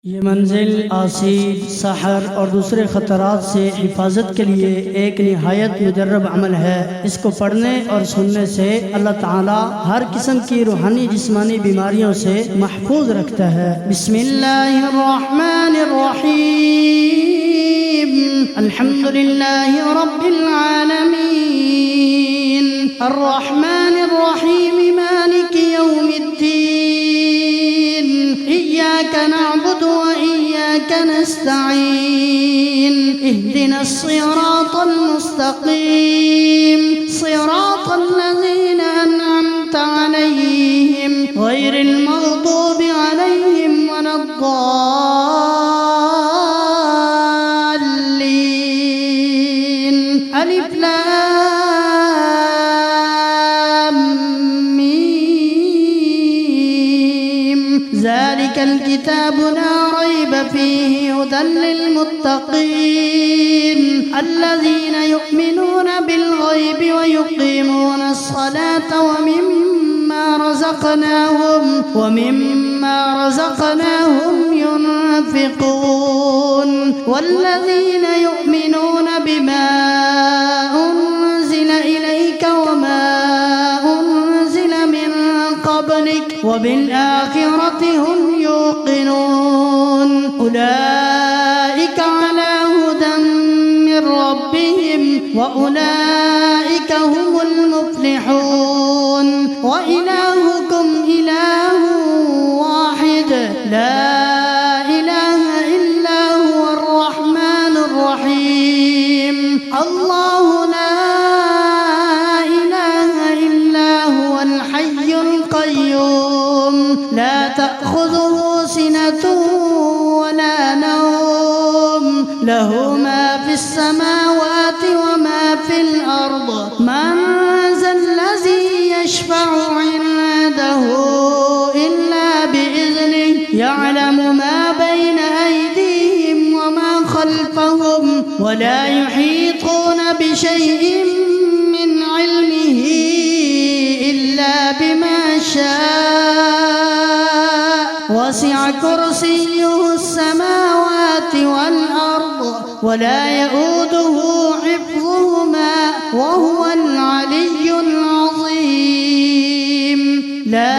ये मंजिल आसीर, सहर और दूसरे ख़तरात से हिफाजत के लिए एक निहायत मुजर्रब अमल है। इसको पढ़ने और सुनने से अल्लाह ताला हर किस्म की रूहानी जिस्मानी बीमारियों से महफूज रखता है। बिस्मिल्लाहिर्रहमानिर्रहीम। अल्हम्दुलिल्लाहि रब्बिल आलमीन, अर्रहमानिर्रहीम, मालिकि यौमिद्दीन, इय्याका नअबुदु व इय्याका नस्तईन, इहदिनस सिरातल मुस्तकीम, सिरातल लज़ीना अनअमता अलैहिम, गैरिल मग़दूबि अलैहिम वलद्दाल्लीन। अलिफ लाम मीम। ज़ालिकल किताबु ला रैब फ़ीहि हुदल लिलमुत्तक़ीन, अल्लज़ीना युमिनूना बिल ग़ैबि व युक़ीमूनस सलाता व मिम्मा रज़क़नाहुम युनफ़िक़ून, वल्लज़ीना युमिनूना बिमा उन्ज़िला इलैका व मा उन्ज़िला मिन क़ब्लिक व बिल आखिरति हुम युक़िनून, उलाइका अला हुदन मिन रब्बिहिम व उलाइका हुमुल मुफ़्लिहून। व इलाहुकुम इलाहुन वाहिद, ला इलाहा इल्ला हुवर रहमानुर रहीम। अल्लाहु ला इलाहा इल्ला हुवल हय्युल क़य्यूम, ला तअख़ुज़ुहु सिनतुन व ला नौम, लहु मा फ़िस समावाति व मा फ़िल अर्द, मन ज़ल्लज़ी यशफ़अु इन्दहु इल्ला बिइज़निहि, यअलमु मा बैन अयदीहिम व मा ख़ल्फ़हुम, व ला युहीतूना बिशैइन मिन इल्मिहि इल्ला बिमा शाअ, वसिअ कुर्सियुहु अस्समावाति वल अर्द, व ला यऊदुहु हिफ़्ज़ुहुमा, व हुवल अलिय्युल अज़ीम। ला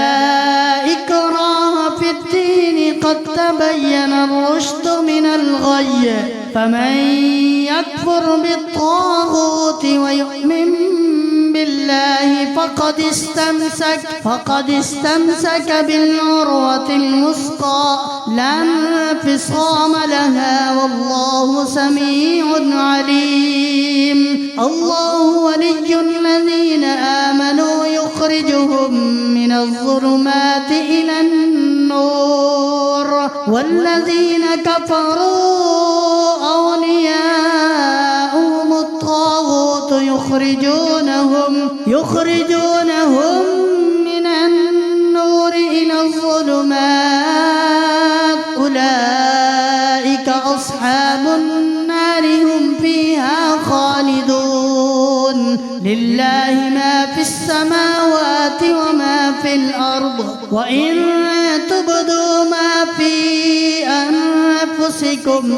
इक्राह फ़िद्दीन, क़द तबय्यन अर्रुश्द मिनल ग़य्य, फमन यकफ़ुर बित्ताग़ूति व यु'मिन बिल्लाहि फ़क़द इस्तमसक बिल-उर्वतिल वुस्क़ा, ला इंफ़िसाम लहा, वल्लाहु समीउन अलीम। अल्लाहु वलिय्युल्लज़ीना आमनू युख़रिजुहुम मिनज़-ज़ुलुमाति इलन-नूर, वल्लज़ीना कफ़रू अवलियाउहुमुत-ताग़ूत युख़रिजूनहुम मिनन-नूर इलज़-ज़ुलुमात, उलाइका अस्हाबुन-नार, हुम फ़ीहा ख़ालिदून। लिल्लाहि मा फ़िस-समावाति व मा फ़िल-अर्द, व इन तुब्दू मा फ़ी अनफ़ुसिकुम औ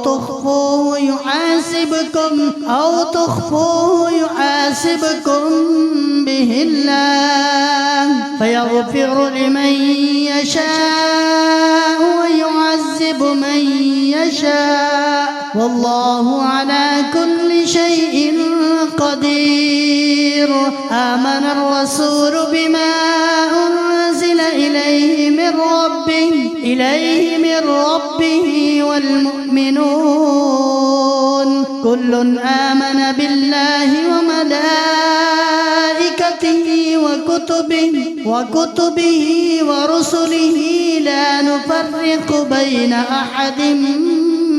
तुख़्फ़ूहु युहासिबकुम बिहिल्लाह, फ़यग़फ़िरु लिमन यशाअ व युअज़्ज़िबु मन यशाअ, वल्लाहु अला कुल्लि शैइन क़दीर। आमनर रसूलु बिमा उन्ज़िला इलैहि मिन रब्बिहि वल मुअ्मिनून, कुल्लुन आमन बिल्लाहि व मलाइकतिहि व कुतुबिहि व रुसुलिहि, ला नुफ़र्रिक़ु बैन अहदिम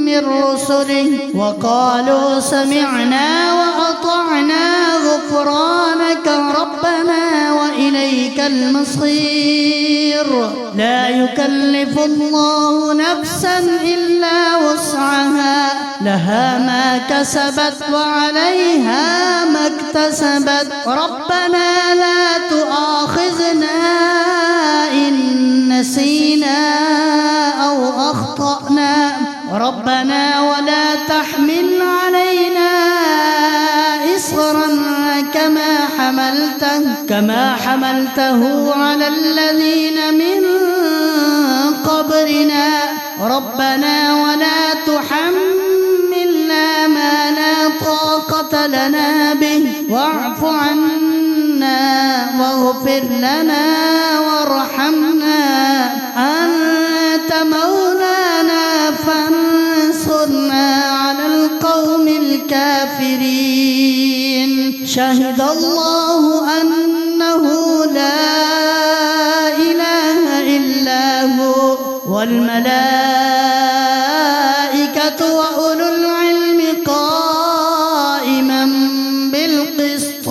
मिर रुसुलिहि, व क़ालू समिअना व अतअना ग़ुफ़रानक रब्बना व इलैकल मसीर। ला युकल्लिफु अल्लाहु नफ़्सन इल्ला वुस्अहा, लहा मा कसबत व अलैहा मक्तसबत, रब्बना ला तुआख़िज़ना इन नसीना अव अख़्ता أخطأنا ربنا ولا تحمل علينا إصرا كما حملته على الذين من قبلنا ربنا ولا تحملنا ما لا طاقة لنا به واعف عنا واغفر لنا وارحمنا أنت مولانا فانصرنا على القوم الكافرين. شهد الله أنه لا إله إلا هو والملائكة وأولو العلم قائما بالقسط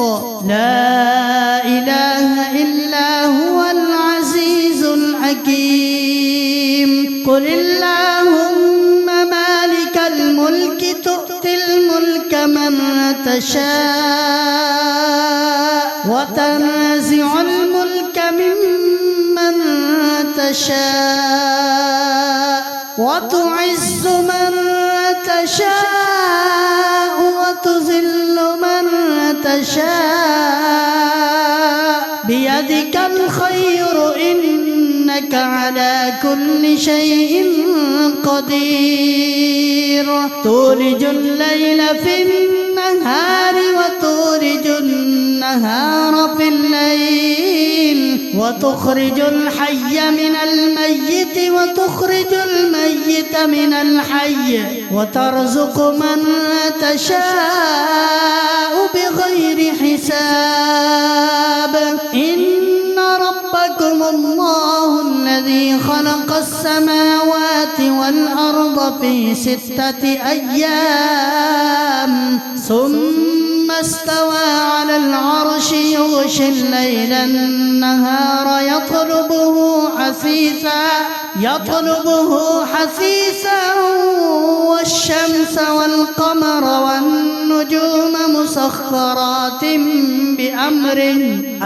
لا إله إلا هو العزيز الحكيم. قل اللهم مالك الملك تؤتي الملك من تشاء وتنزع الملك ممن تشاء وتعز من تشاء وتذل من تشاء بيدك الخير إنك على كل شيء قدير. تولج الليل في النهار وتولج النهار في الليل وتخرج الحي من الميت وتخرج الميت من الحي وترزق من تشاء بغير حساب. إن ربكم الله الذي خلق السماوات والأرض في 6 أيام ثم استوى على العرش يغشي الليل النهار يطلبه حثيثا والشمس والقمر والنجوم مسخرات بأمره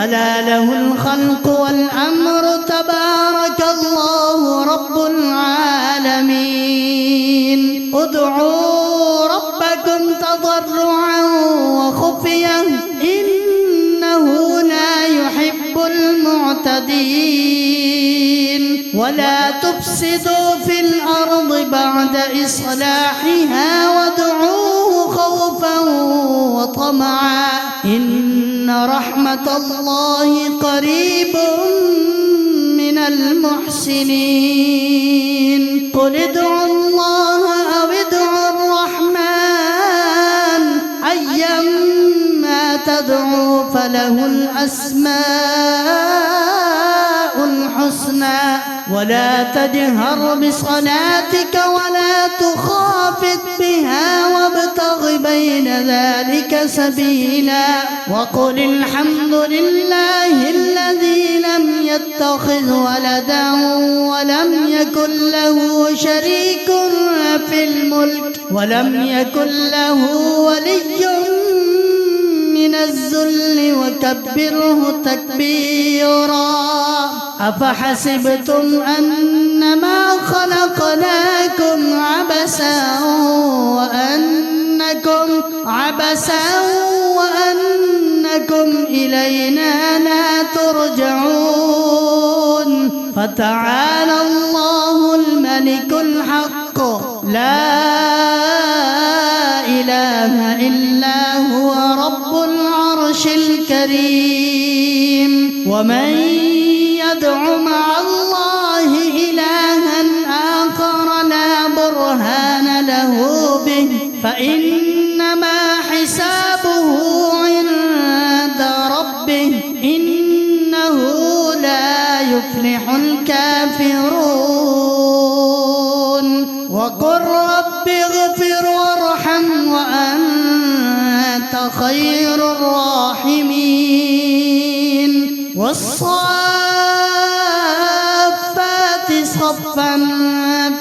ألا له الخلق والأمر تبارك الله رب العالمين. ادعوا ربكم تضرعا وخفيا إنه لا يحب المعتدين. ولا تفسدوا في الأرض بعد إصلاحها وادعوه خوفا وطمعا إن رحمة الله قريب من المحسنين. قل ادعوا الله أو ادعوا الرحمن أيما تدعوا فله الأسماء الحسنى ولا تجهر بصلاتك ولا تخافت بها وابتغ بين ذلك سبيلا. وقل الحمد لله الذي لم يتخذ ولدا ولم يكن له شريك في الملك ولم يكن له ولي من الذل وكبره تكبيرا. أفحسبتم أنما خلقناكم عبثا وأنكم إلينا لا ترجعون. فتعالى الله الملك الحق لا إله إلا هو رب العرش الكريم. ومن يدع مع الله إلها آخر لا برهان له به فإنما حسابه عند ربه إنه لا يفلح الكافرون. وقل رب اغفر وارحم وأنت خير الراحمين. والصافات صفا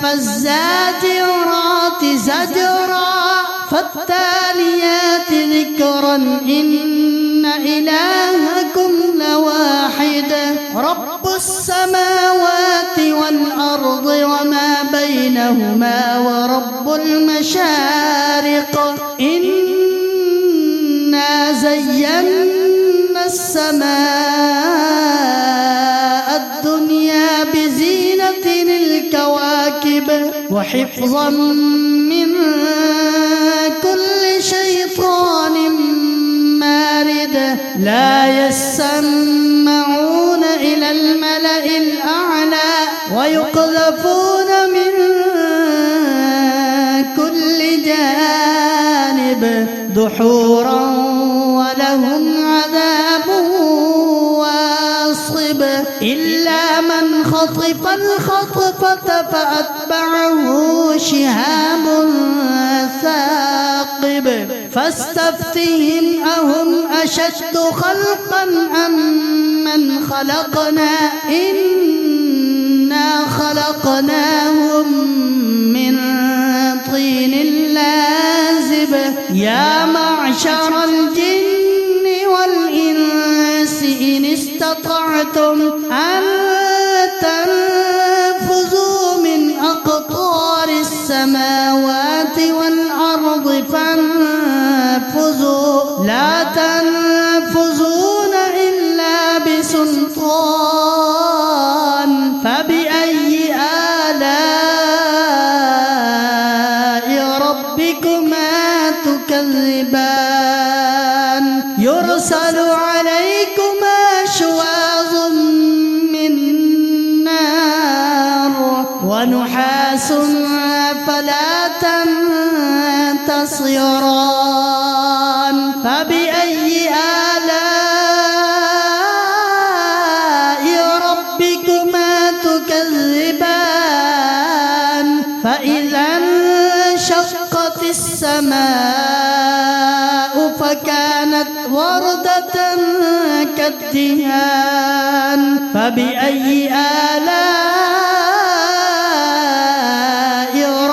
فالزاجرات زجرا فالتاليات ذكرا إن إلهكم لواحد رب السماوات والأرض وما بينهما ورب المشارق إنا زينا السماء الدنيا بزينة الكواكب وحفظا من كل شيطان مارد لا يسمعون إلى الملأ الأعلى ويقذفون من كل جانب دحورا ولهم عذاب واصب إلا من خطف الخطفة فأتبعه شهاب ثاقب فاستفتهم أهم أشد خلقا أم من خلقنا إنا خلقناهم من طين لازب يا معشر الجن والإنس إن استطعتم أن تنفذوا من أقطار السماوات والأرض فانفذوا لا تنفذون إلا بسلطان فبأي آلاء ربكما تكذبان يرسل عليكما شواظ من نار ونحاس فلا تنتصران فبأي آلاء ربكما تكذبان فإذا انشقت السماء فكانت وردة كالدهان فبأي آلاء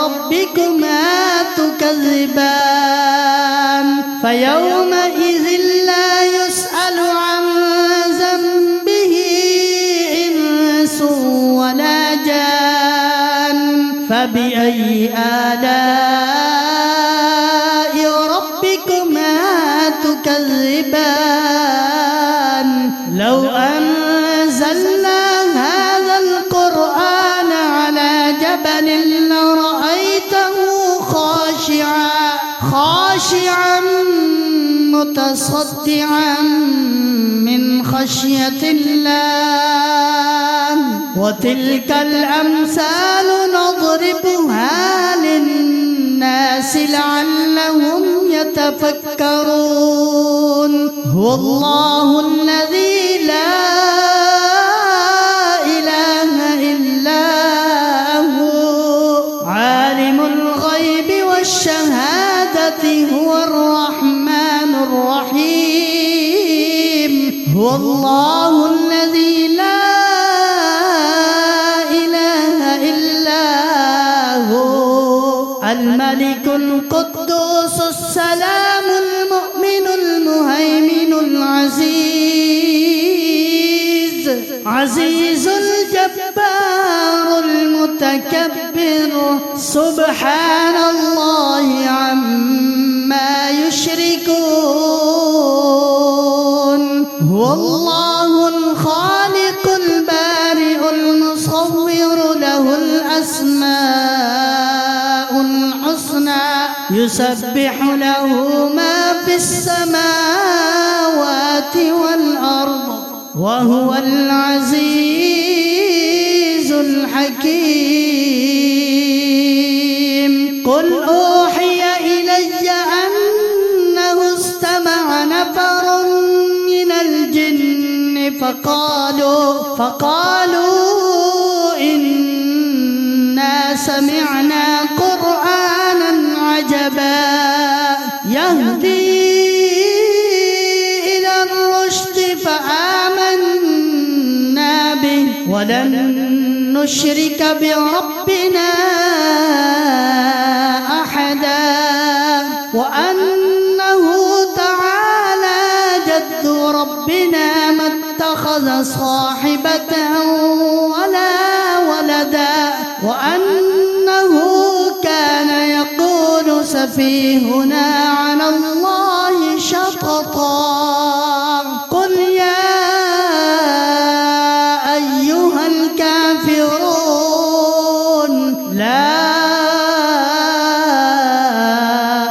ربكما تكذبان فيومئذ لا يسأل عن ذنبه إنس ولا جان فبأي آلاء ربكما تكذبان لو أنزلنا هذا القرآن على جبل لرأيته خاشعا متصدعا من خشية الله وتلك الأمثال نضربها للناس لعلهم يتفكرون هو الله الذي لا إله إلا هو عالم الغيب والشهادة هو الرحمن الرحيم هو الله الذي لا إله إلا هو الملك القدوس السلام المؤمن المهيمن العزيز الجبار المتكبر سبحان الله عما يشركون هو الله الخالق البارئ المصور له الأسماء الحسنى يسبح له ما في السماوات والأرض وهو العزيز الحكيم قل أوحي إلي أنه استمع نفر من الجن فقالوا إنا سمعنا قرآنا عجبا يهدي إلى الرشد فآمنا به ولن نشرك بربنا أحدا ربنا ما اتخذ صاحبة ولا ولدا وأنه كان يقول سفيهنا على الله شططا قل يا أيها الكافرون لا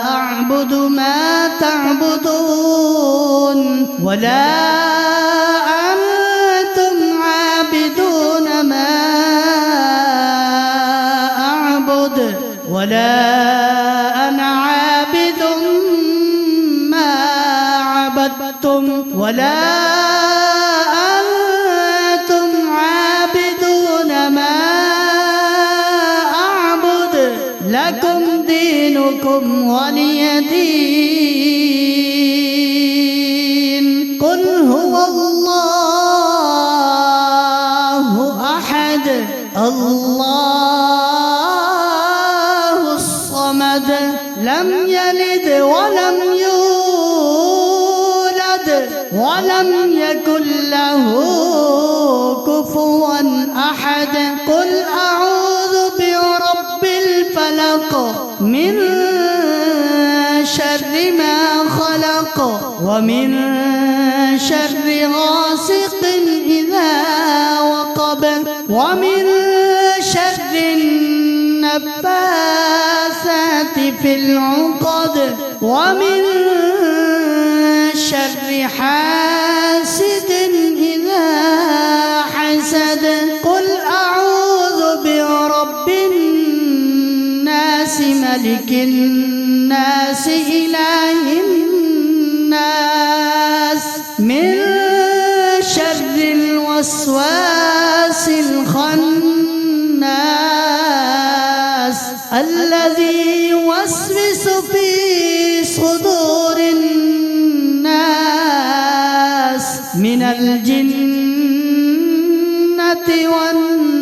أعبد ما تعبدون ولا أنتم عابدون ما أعبد ولا أنا عابد ما عبدتم ولا أنتم عابدون ما أعبد لكم دينكم ولي دين قل هو الله أحد الله الصمد لم يلد ولم يولد ولم يكن له كفوا أحد قل أعوذ برب الفلق من شر ما خلق ومن شر غاسق إذا وقب ومن شر النفاثات في العقد ومن شر حاسد إذا حسد قل أعوذ برب الناس ملك الناس إله الناس من شر الوسواس الخناس الذي يوسوس في صدور الناس من الجنة والناس